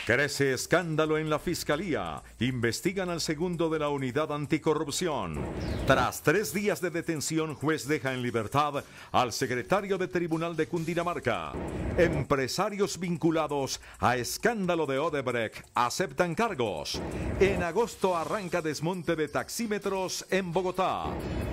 Crece escándalo en la Fiscalía. Investigan al segundo de la Unidad Anticorrupción. Tras 3 días de detención, juez deja en libertad al secretario de Tribunal de Cundinamarca. Empresarios vinculados a escándalo de Odebrecht aceptan cargos. En agosto arranca desmonte de taxímetros en Bogotá.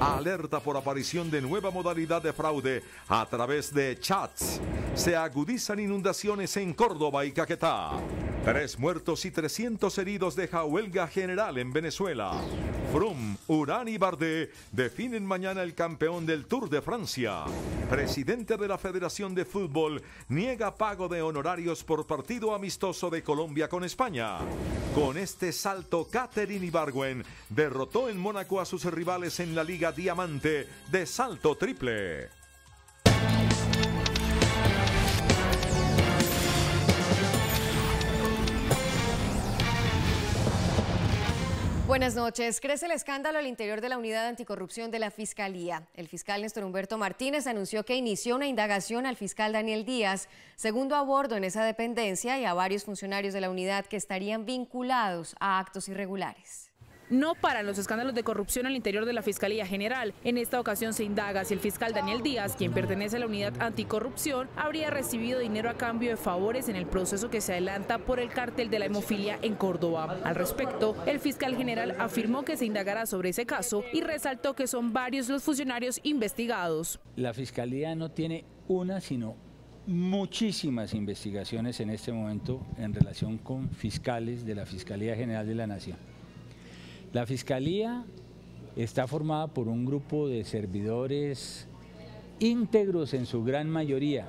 Alerta por aparición de nueva modalidad de fraude a través de chats. Se agudizan inundaciones en Córdoba y Caquetá. 3 muertos y 300 heridos deja huelga general en Venezuela. Froome, Urán y Bardet definen mañana el campeón del Tour de Francia. Presidente de la Federación de Fútbol niega pago de honorarios por partido amistoso de Colombia con España. Con este salto, Katherine Ibargüen derrotó en Mónaco a sus rivales en la Liga Diamante de salto triple. Buenas noches. Crece el escándalo al interior de la Unidad Anticorrupción de la Fiscalía. El fiscal Néstor Humberto Martínez anunció que inició una indagación al fiscal Daniel Díaz, segundo a bordo en esa dependencia, y a varios funcionarios de la unidad que estarían vinculados a actos irregulares. No paran los escándalos de corrupción al interior de la Fiscalía General. En esta ocasión se indaga si el fiscal Daniel Díaz, quien pertenece a la Unidad Anticorrupción, habría recibido dinero a cambio de favores en el proceso que se adelanta por el cártel de la hemofilia en Córdoba. Al respecto, el fiscal general afirmó que se indagará sobre ese caso y resaltó que son varios los funcionarios investigados. La Fiscalía no tiene una, sino muchísimas investigaciones en este momento en relación con fiscales de la Fiscalía General de la Nación. La Fiscalía está formada por un grupo de servidores íntegros en su gran mayoría,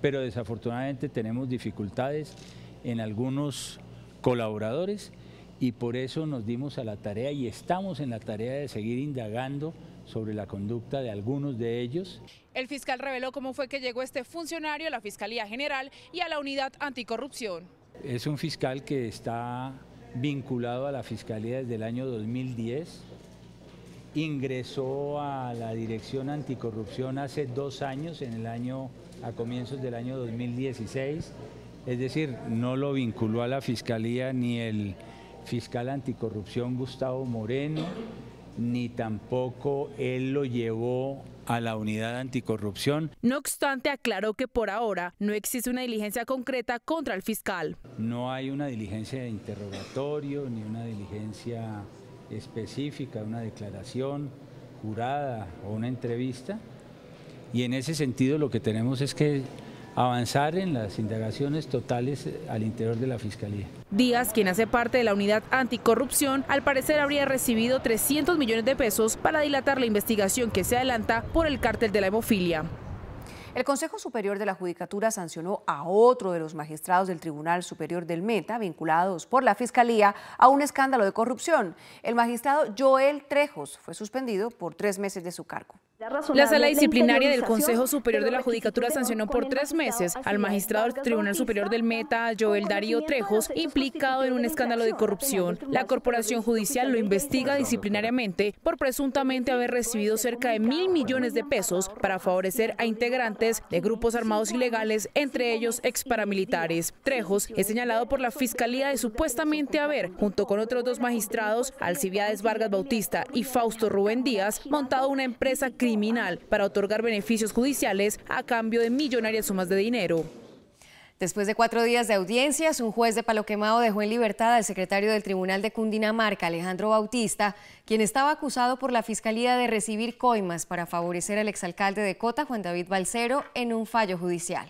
pero desafortunadamente tenemos dificultades en algunos colaboradores y por eso nos dimos a la tarea y estamos en la tarea de seguir indagando sobre la conducta de algunos de ellos. El fiscal reveló cómo fue que llegó este funcionario a la Fiscalía General y a la Unidad Anticorrupción. Es un fiscal que está vinculado a la Fiscalía desde el año 2010, ingresó a la Dirección Anticorrupción hace 2 años, a comienzos del año 2016, es decir, no lo vinculó a la Fiscalía ni el fiscal anticorrupción Gustavo Moreno, ni tampoco él lo llevó a la Unidad Anticorrupción. No obstante, aclaró que por ahora no existe una diligencia concreta contra el fiscal. No hay una diligencia de interrogatorio, ni una diligencia específica, una declaración jurada o una entrevista. Y en ese sentido lo que tenemos es que avanzar en las indagaciones totales al interior de la Fiscalía. Díaz, quien hace parte de la Unidad Anticorrupción, al parecer habría recibido 300 millones de pesos para dilatar la investigación que se adelanta por el cártel de la hemofilia. El Consejo Superior de la Judicatura sancionó a otro de los magistrados del Tribunal Superior del Meta, vinculados por la Fiscalía a un escándalo de corrupción. El magistrado Joel Trejos fue suspendido por 3 meses de su cargo. La Sala Disciplinaria del Consejo Superior de la Judicatura sancionó por 3 meses al magistrado del Tribunal Superior del Meta, Joel Darío Trejos, implicado en un escándalo de corrupción. La Corporación Judicial lo investiga disciplinariamente por presuntamente haber recibido cerca de 1.000 millones de pesos para favorecer a integrantes de grupos armados ilegales, entre ellos exparamilitares. Trejos es señalado por la Fiscalía de supuestamente haber, junto con otros 2 magistrados, Alcibiades Vargas Bautista y Fausto Rubén Díaz, montado una empresa criminal para otorgar beneficios judiciales a cambio de millonarias sumas de dinero. Después de 4 días de audiencias, un juez de Palo Quemado dejó en libertad al secretario del Tribunal de Cundinamarca, Alejandro Bautista, quien estaba acusado por la Fiscalía de recibir coimas para favorecer al exalcalde de Cota, Juan David Balcero, en un fallo judicial.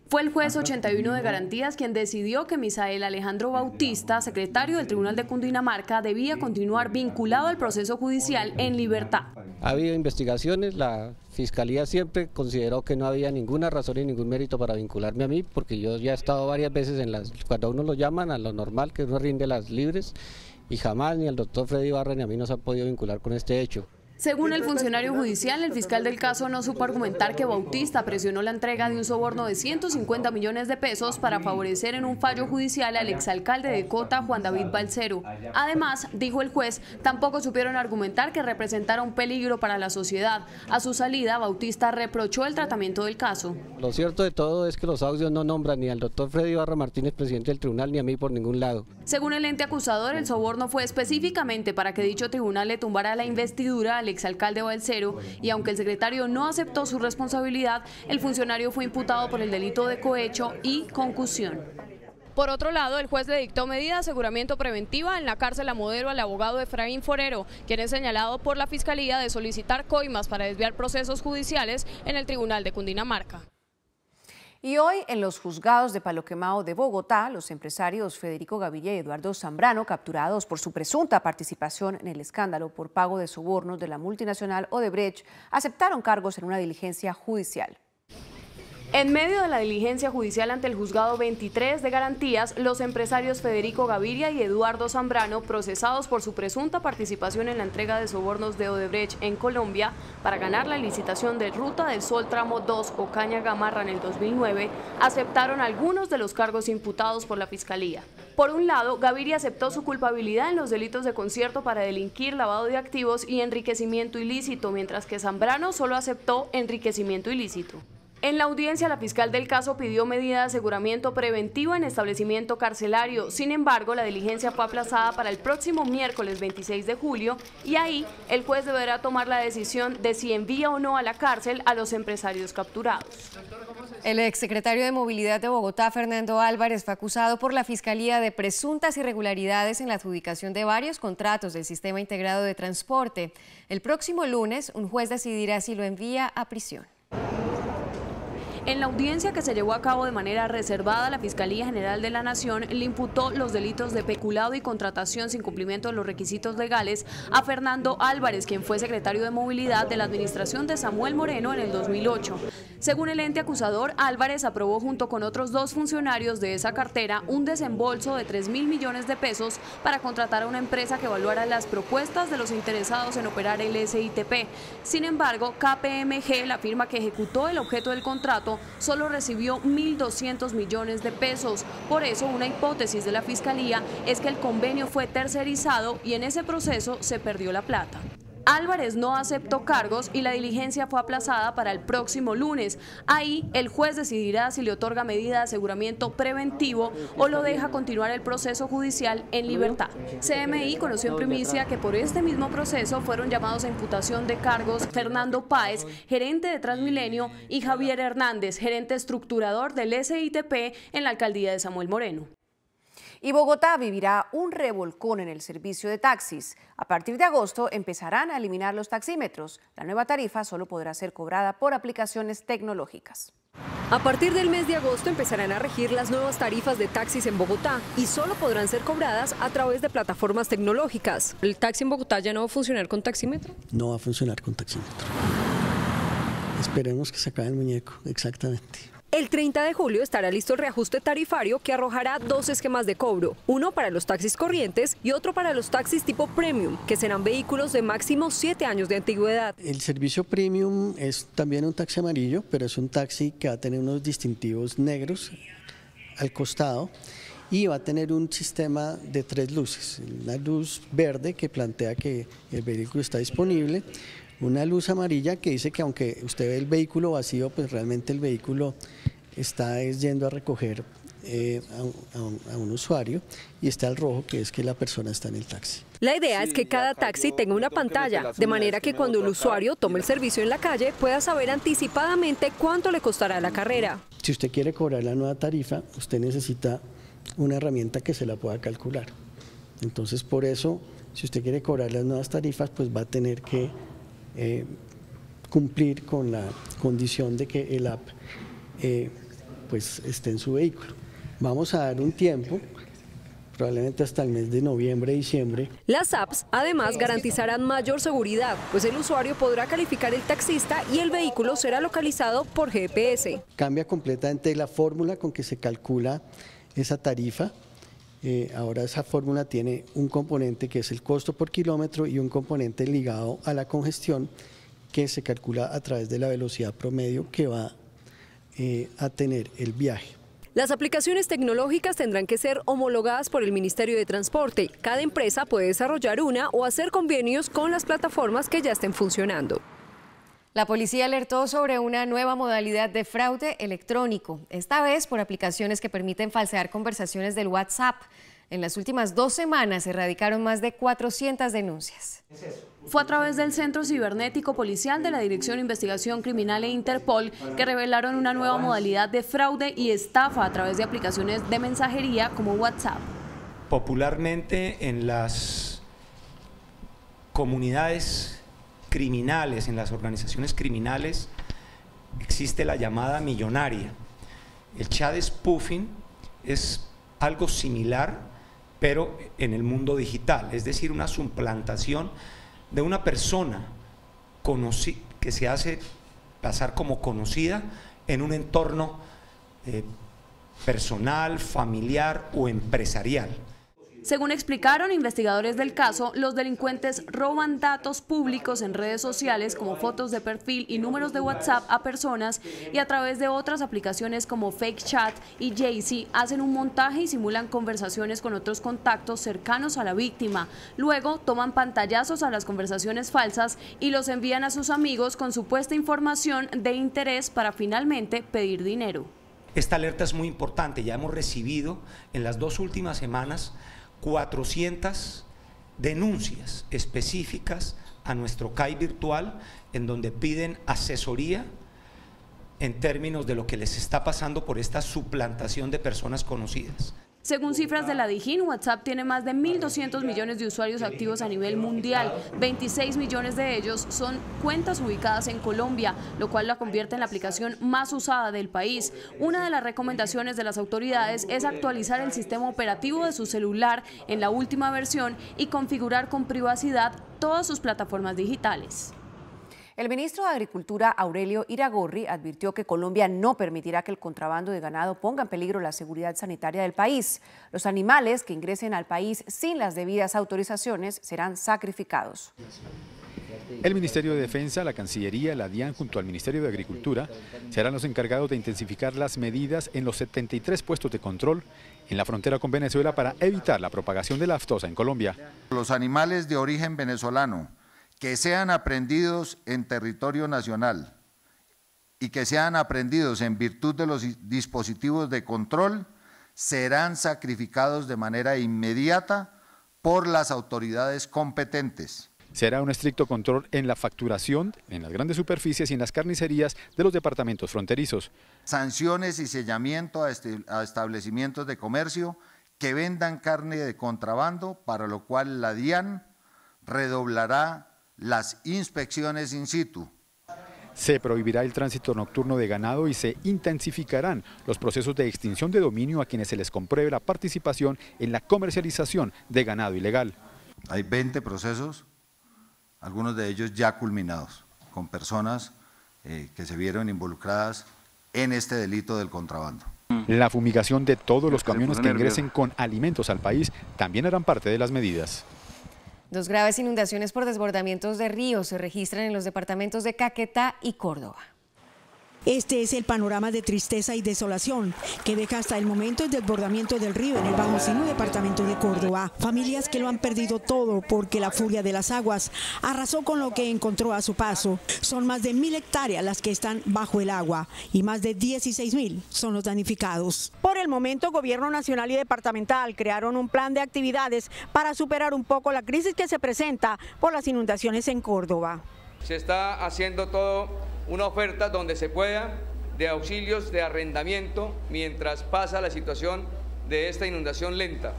Fue el juez 81 de Garantías quien decidió que Misael Alejandro Bautista, secretario del Tribunal de Cundinamarca, debía continuar vinculado al proceso judicial en libertad. Ha habido investigaciones, la Fiscalía siempre consideró que no había ninguna razón y ningún mérito para vincularme a mí, porque yo ya he estado varias veces cuando a uno lo llaman a lo normal, que uno rinde las libres, y jamás ni al doctor Freddy Barra ni a mí nos ha podido vincular con este hecho. Según el funcionario judicial, el fiscal del caso no supo argumentar que Bautista presionó la entrega de un soborno de 150 millones de pesos para favorecer en un fallo judicial al exalcalde de Cota, Juan David Balcero. Además, dijo el juez, tampoco supieron argumentar que representara un peligro para la sociedad. A su salida, Bautista reprochó el tratamiento del caso. Lo cierto de todo es que los audios no nombran ni al doctor Freddy Ibarra Martínez, presidente del tribunal, ni a mí por ningún lado. Según el ente acusador, el soborno fue específicamente para que dicho tribunal le tumbara la investidura al exalcalde Balcero, y aunque el secretario no aceptó su responsabilidad, el funcionario fue imputado por el delito de cohecho y concusión. Por otro lado, el juez le dictó medida de aseguramiento preventiva en la cárcel a Modelo al abogado Efraín Forero, quien es señalado por la Fiscalía de solicitar coimas para desviar procesos judiciales en el Tribunal de Cundinamarca. Y hoy, en los juzgados de Palo Quemado de Bogotá, los empresarios Federico Gaviria y Eduardo Zambrano, capturados por su presunta participación en el escándalo por pago de sobornos de la multinacional Odebrecht, aceptaron cargos en una diligencia judicial. En medio de la diligencia judicial ante el juzgado 23 de garantías, los empresarios Federico Gaviria y Eduardo Zambrano, procesados por su presunta participación en la entrega de sobornos de Odebrecht en Colombia para ganar la licitación de Ruta del Sol Tramo 2 Ocaña Gamarra en el 2009, aceptaron algunos de los cargos imputados por la Fiscalía. Por un lado, Gaviria aceptó su culpabilidad en los delitos de concierto para delinquir, lavado de activos y enriquecimiento ilícito, mientras que Zambrano solo aceptó enriquecimiento ilícito. En la audiencia, la fiscal del caso pidió medida de aseguramiento preventivo en establecimiento carcelario. Sin embargo, la diligencia fue aplazada para el próximo miércoles 26 de julio y ahí el juez deberá tomar la decisión de si envía o no a la cárcel a los empresarios capturados. El exsecretario de Movilidad de Bogotá, Fernando Álvarez, fue acusado por la Fiscalía de presuntas irregularidades en la adjudicación de varios contratos del Sistema Integrado de Transporte. El próximo lunes, un juez decidirá si lo envía a prisión. En la audiencia que se llevó a cabo de manera reservada, la Fiscalía General de la Nación le imputó los delitos de peculado y contratación sin cumplimiento de los requisitos legales a Fernando Álvarez, quien fue secretario de Movilidad de la administración de Samuel Moreno en el 2008. Según el ente acusador, Álvarez aprobó junto con otros dos funcionarios de esa cartera un desembolso de 3.000 millones de pesos para contratar a una empresa que evaluara las propuestas de los interesados en operar el SITP. Sin embargo, KPMG, la firma que ejecutó el objeto del contrato, solo recibió 1.200 millones de pesos. Por eso, una hipótesis de la Fiscalía es que el convenio fue tercerizado y en ese proceso se perdió la plata. Álvarez no aceptó cargos y la diligencia fue aplazada para el próximo lunes. Ahí el juez decidirá si le otorga medida de aseguramiento preventivo o lo deja continuar el proceso judicial en libertad. CMI conoció en primicia que por este mismo proceso fueron llamados a imputación de cargos Fernando Páez, gerente de Transmilenio, y Javier Hernández, gerente estructurador del SITP en la alcaldía de Samuel Moreno. Y Bogotá vivirá un revolcón en el servicio de taxis. A partir de agosto empezarán a eliminar los taxímetros. La nueva tarifa solo podrá ser cobrada por aplicaciones tecnológicas. A partir del mes de agosto empezarán a regir las nuevas tarifas de taxis en Bogotá y solo podrán ser cobradas a través de plataformas tecnológicas. ¿El taxi en Bogotá ya no va a funcionar con taxímetro? No va a funcionar con taxímetro. Esperemos que se acabe el muñeco, exactamente. El 30 de julio estará listo el reajuste tarifario que arrojará dos esquemas de cobro, uno para los taxis corrientes y otro para los taxis tipo premium, que serán vehículos de máximo 7 años de antigüedad. El servicio premium es también un taxi amarillo, pero es un taxi que va a tener unos distintivos negros al costado y va a tener un sistema de 3 luces, una luz verde que plantea que el vehículo está disponible, una luz amarilla que dice que aunque usted ve el vehículo vacío, pues realmente el vehículo está yendo a recoger a un usuario, y está el rojo, que es que la persona está en el taxi. La idea es que cada taxi tenga una pantalla, de manera que cuando el usuario tome el servicio en la calle pueda saber anticipadamente cuánto le costará la carrera. Si usted quiere cobrar la nueva tarifa, usted necesita una herramienta que se la pueda calcular. Entonces, por eso, si usted quiere cobrar las nuevas tarifas, pues va a tener que cumplir con la condición de que el app pues esté en su vehículo. Vamos a dar un tiempo, probablemente hasta el mes de noviembre, diciembre. Las apps además garantizarán mayor seguridad, pues el usuario podrá calificar el taxista y el vehículo será localizado por GPS. Cambia completamente la fórmula con que se calcula esa tarifa. Ahora esa fórmula tiene un componente que es el costo por kilómetro y un componente ligado a la congestión que se calcula a través de la velocidad promedio que va a tener el viaje. Las aplicaciones tecnológicas tendrán que ser homologadas por el Ministerio de Transporte. Cada empresa puede desarrollar una o hacer convenios con las plataformas que ya estén funcionando. La policía alertó sobre una nueva modalidad de fraude electrónico, esta vez por aplicaciones que permiten falsear conversaciones del WhatsApp. En las últimas 2 semanas se erradicaron más de 400 denuncias. Fue a través del Centro Cibernético Policial de la Dirección de Investigación Criminal e Interpol que revelaron una nueva modalidad de fraude y estafa a través de aplicaciones de mensajería como WhatsApp. Popularmente en las comunidades criminales, en las organizaciones criminales, existe la llamada millonaria. El chat spoofing es algo similar, pero en el mundo digital, es decir, una suplantación de una persona que se hace pasar como conocida en un entorno personal, familiar o empresarial. Según explicaron investigadores del caso, los delincuentes roban datos públicos en redes sociales como fotos de perfil y números de WhatsApp a personas y a través de otras aplicaciones como FakeChat y Jaycee hacen un montaje y simulan conversaciones con otros contactos cercanos a la víctima. Luego toman pantallazos a las conversaciones falsas y los envían a sus amigos con supuesta información de interés para finalmente pedir dinero. Esta alerta es muy importante, ya hemos recibido en las 2 últimas semanas 400 denuncias específicas a nuestro CAI virtual en donde piden asesoría en términos de lo que les está pasando por esta suplantación de personas conocidas. Según cifras de la Dijín, WhatsApp tiene más de 1.200 millones de usuarios activos a nivel mundial. 26 millones de ellos son cuentas ubicadas en Colombia, lo cual la convierte en la aplicación más usada del país. Una de las recomendaciones de las autoridades es actualizar el sistema operativo de su celular en la última versión y configurar con privacidad todas sus plataformas digitales. El ministro de Agricultura, Aurelio Iragorri, advirtió que Colombia no permitirá que el contrabando de ganado ponga en peligro la seguridad sanitaria del país. Los animales que ingresen al país sin las debidas autorizaciones serán sacrificados. El Ministerio de Defensa, la Cancillería, la DIAN junto al Ministerio de Agricultura serán los encargados de intensificar las medidas en los 73 puestos de control en la frontera con Venezuela para evitar la propagación de la aftosa en Colombia. Los animales de origen venezolano que sean aprehendidos en territorio nacional y que sean aprehendidos en virtud de los dispositivos de control serán sacrificados de manera inmediata por las autoridades competentes. Será un estricto control en la facturación, en las grandes superficies y en las carnicerías de los departamentos fronterizos. Sanciones y sellamiento a establecimientos de comercio que vendan carne de contrabando, para lo cual la DIAN redoblará las inspecciones in situ. Se prohibirá el tránsito nocturno de ganado y se intensificarán los procesos de extinción de dominio a quienes se les compruebe la participación en la comercialización de ganado ilegal. Hay 20 procesos, algunos de ellos ya culminados, con personas que se vieron involucradas en este delito del contrabando. La fumigación de todos los camiones que ingresen con alimentos al país también harán parte de las medidas. 2 graves inundaciones por desbordamientos de ríos se registran en los departamentos de Caquetá y Córdoba. Este es el panorama de tristeza y desolación que deja hasta el momento el desbordamiento del río en el Bajo Sinú, departamento de Córdoba. Familias que lo han perdido todo porque la furia de las aguas arrasó con lo que encontró a su paso. Son más de 1.000 hectáreas las que están bajo el agua y más de 16.000 son los damnificados. Por el momento, Gobierno Nacional y Departamental crearon un plan de actividades para superar un poco la crisis que se presenta por las inundaciones en Córdoba. Se está haciendo todo una oferta donde se pueda de auxilios de arrendamiento mientras pasa la situación de esta inundación lenta,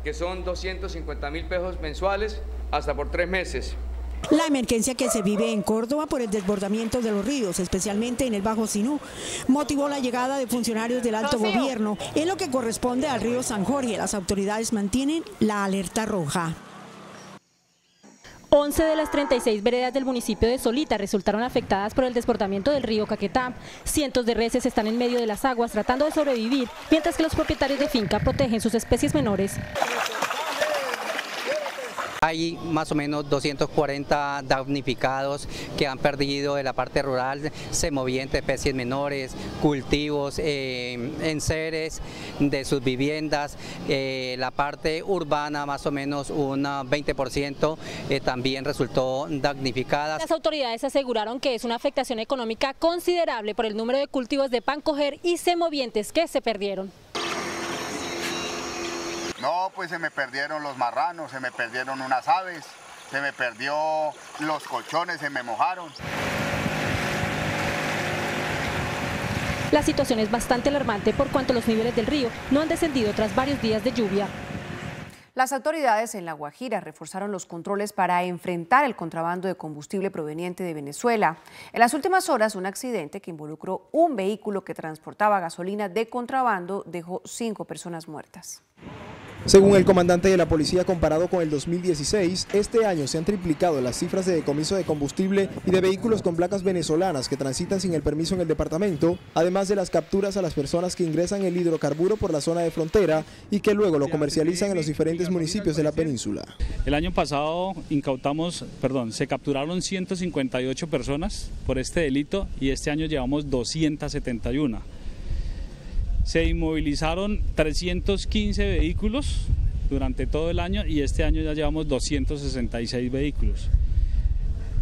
que son 250.000 pesos mensuales hasta por 3 meses. La emergencia que se vive en Córdoba por el desbordamiento de los ríos, especialmente en el Bajo Sinú, motivó la llegada de funcionarios del alto gobierno. En lo que corresponde al río San Jorge, las autoridades mantienen la alerta roja. 11 de las 36 veredas del municipio de Solita resultaron afectadas por el desbordamiento del río Caquetá. Cientos de reses están en medio de las aguas tratando de sobrevivir, mientras que los propietarios de finca protegen sus especies menores. Hay más o menos 240 damnificados que han perdido de la parte rural, semovientes, especies menores, cultivos, enseres de sus viviendas. La parte urbana más o menos un 20% también resultó damnificada. Las autoridades aseguraron que es una afectación económica considerable por el número de cultivos de pan coger y semovientes que se perdieron. No, pues se me perdieron los marranos, se me perdieron unas aves, se me perdió los colchones, se me mojaron. La situación es bastante alarmante por cuanto los niveles del río no han descendido tras varios días de lluvia. Las autoridades en La Guajira reforzaron los controles para enfrentar el contrabando de combustible proveniente de Venezuela. En las últimas horas, un accidente que involucró un vehículo que transportaba gasolina de contrabando dejó 5 personas muertas. Según el comandante de la policía, comparado con el 2016, este año se han triplicado las cifras de decomiso de combustible y de vehículos con placas venezolanas que transitan sin el permiso en el departamento, además de las capturas a las personas que ingresan el hidrocarburo por la zona de frontera y que luego lo comercializan en los diferentes municipios de la península. El año pasado se capturaron 158 personas por este delito y este año llevamos 271. Se inmovilizaron 315 vehículos durante todo el año y este año ya llevamos 266 vehículos.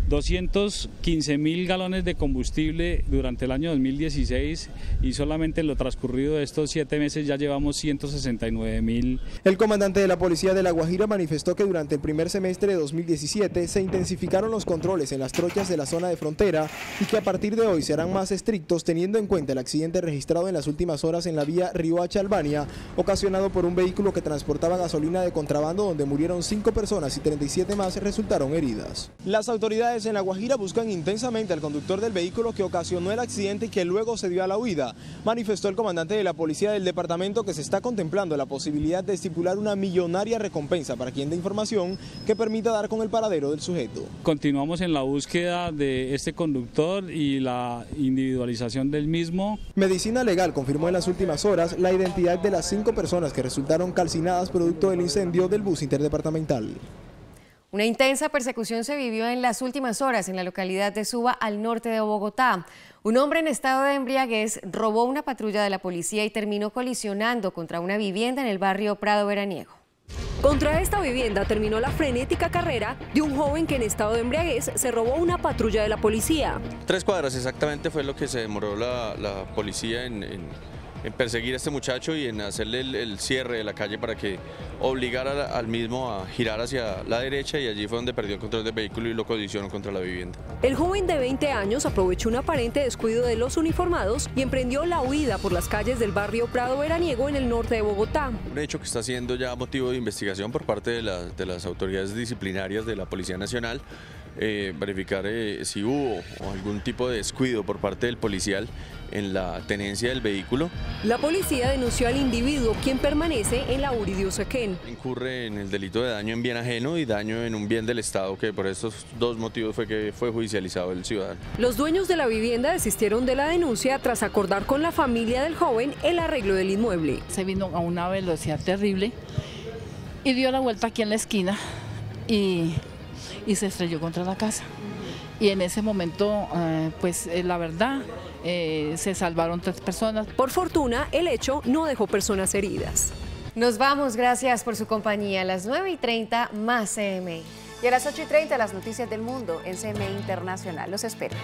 215.000 galones de combustible durante el año 2016 y solamente en lo transcurrido de estos 7 meses ya llevamos 169.000. El comandante de la policía de La Guajira manifestó que durante el primer semestre de 2017 se intensificaron los controles en las trochas de la zona de frontera y que a partir de hoy serán más estrictos teniendo en cuenta el accidente registrado en las últimas horas en la vía Riohacha-Albania, ocasionado por un vehículo que transportaba gasolina de contrabando donde murieron 5 personas y 37 más resultaron heridas. Las autoridades en La Guajira buscan intensamente al conductor del vehículo que ocasionó el accidente y que luego se dio a la huida. Manifestó el comandante de la policía del departamento que se está contemplando la posibilidad de estipular una millonaria recompensa para quien dé información que permita dar con el paradero del sujeto. Continuamos en la búsqueda de este conductor y la individualización del mismo. Medicina Legal confirmó en las últimas horas la identidad de las 5 personas que resultaron calcinadas producto del incendio del bus interdepartamental. Una intensa persecución se vivió en las últimas horas en la localidad de Suba, al norte de Bogotá. Un hombre en estado de embriaguez robó una patrulla de la policía y terminó colisionando contra una vivienda en el barrio Prado Veraniego. Contra esta vivienda terminó la frenética carrera de un joven que en estado de embriaguez se robó una patrulla de la policía. 3 cuadras exactamente fue lo que se demoró la policía en perseguir a este muchacho y en hacerle el cierre de la calle para que obligara al mismo a girar hacia la derecha, y allí fue donde perdió el control del vehículo y lo colisionó contra la vivienda. El joven de 20 años aprovechó un aparente descuido de los uniformados y emprendió la huida por las calles del barrio Prado Veraniego en el norte de Bogotá. Un hecho que está siendo ya motivo de investigación por parte de las autoridades disciplinarias de la Policía Nacional, verificar si hubo algún tipo de descuido por parte del policial en la tenencia del vehículo. La policía denunció al individuo, quien permanece en la URI de Usaquén. Incurre en el delito de daño en bien ajeno y daño en un bien del Estado, que por estos 2 motivos fue que fue judicializado el ciudadano. Los dueños de la vivienda desistieron de la denuncia tras acordar con la familia del joven el arreglo del inmueble. Se vino a una velocidad terrible y dio la vuelta aquí en la esquina y se estrelló contra la casa. Y en ese momento, la verdad, se salvaron 3 personas. Por fortuna, el hecho no dejó personas heridas. Nos vamos, gracias por su compañía. A las 9:30 más CMI. Y a las 8:30 las noticias del mundo en CMI Internacional. Los espero.